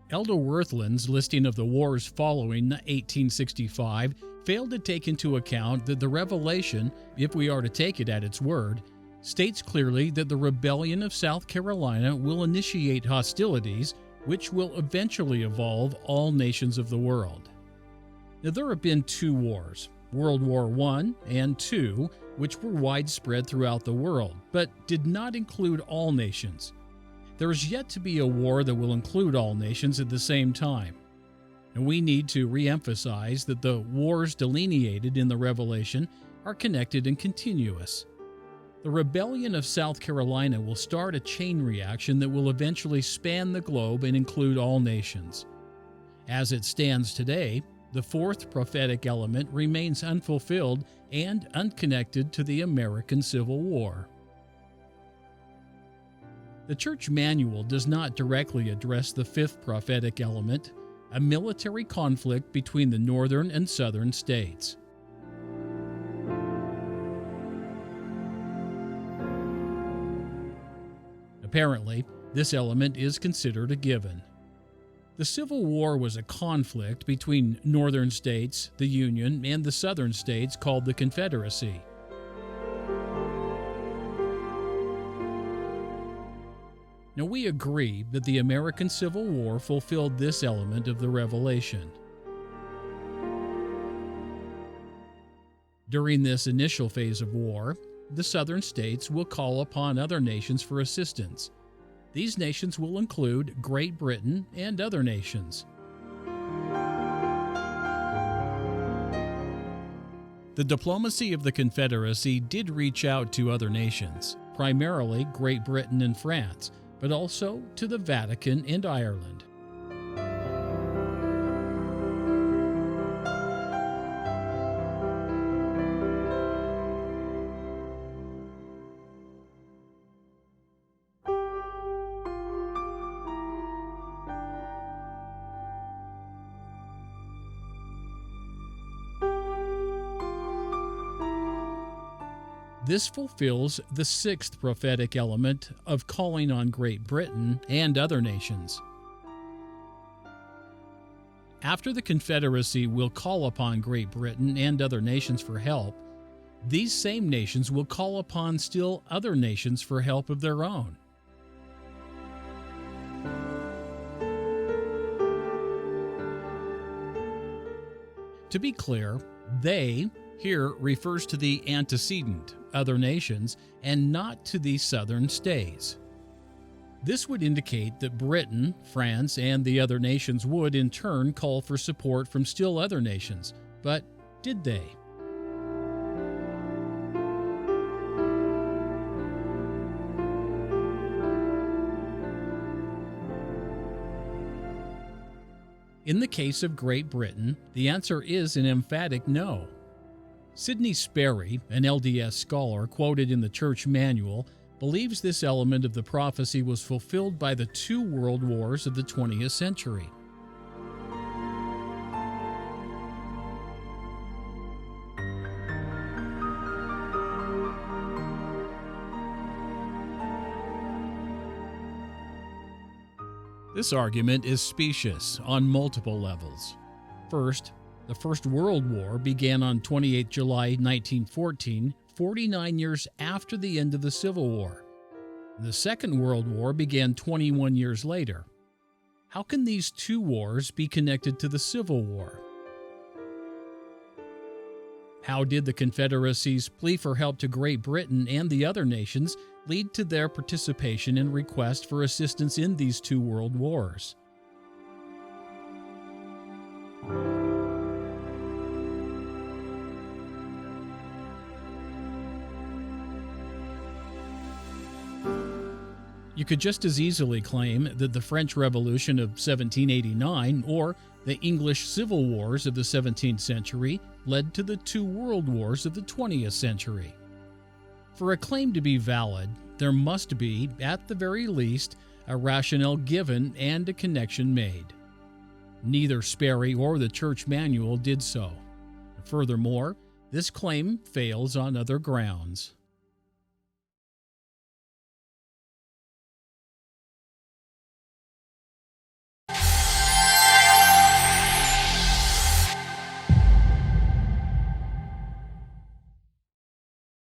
Elder Worthland's listing of the wars following 1865 failed to take into account that the Revelation, if we are to take it at its word, states clearly that the rebellion of South Carolina will initiate hostilities which will eventually involve all nations of the world. Now, there have been two wars, World War I and II, which were widespread throughout the world, but did not include all nations. There is yet to be a war that will include all nations at the same time. And we need to re-emphasize that the wars delineated in the Revelation are connected and continuous. The rebellion of South Carolina will start a chain reaction that will eventually span the globe and include all nations. As it stands today, the fourth prophetic element remains unfulfilled and unconnected to the American Civil War. The Church Manual does not directly address the fifth prophetic element, a military conflict between the northern and southern states. Apparently, this element is considered a given. The Civil War was a conflict between northern states, the Union, and the southern states called the Confederacy. Now, we agree that the American Civil War fulfilled this element of the Revelation. During this initial phase of war, the southern states will call upon other nations for assistance. These nations will include Great Britain and other nations. The diplomacy of the Confederacy did reach out to other nations, primarily Great Britain and France, but also to the Vatican and Ireland. This fulfills the sixth prophetic element of calling on Great Britain and other nations. After the Confederacy will call upon Great Britain and other nations for help, these same nations will call upon still other nations for help of their own. To be clear, they here refers to the antecedent, other nations, and not to the southern states. This would indicate that Britain, France, and the other nations would in turn call for support from still other nations, but did they? In the case of Great Britain, the answer is an emphatic no. Sidney Sperry, an LDS scholar quoted in the Church Manual, believes this element of the prophecy was fulfilled by the two world wars of the 20th century. This argument is specious on multiple levels. First, the First World War began on 28 July 1914, 49 years after the end of the Civil War. The Second World War began 21 years later. How can these two wars be connected to the Civil War? How did the Confederacy's plea for help to Great Britain and the other nations lead to their participation and request for assistance in these two world wars? You could just as easily claim that the French Revolution of 1789 or the English Civil Wars of the 17th century led to the two world wars of the 20th century. For a claim to be valid, there must be, at the very least, a rationale given and a connection made. Neither Sperry or the Church Manual did so. Furthermore, this claim fails on other grounds.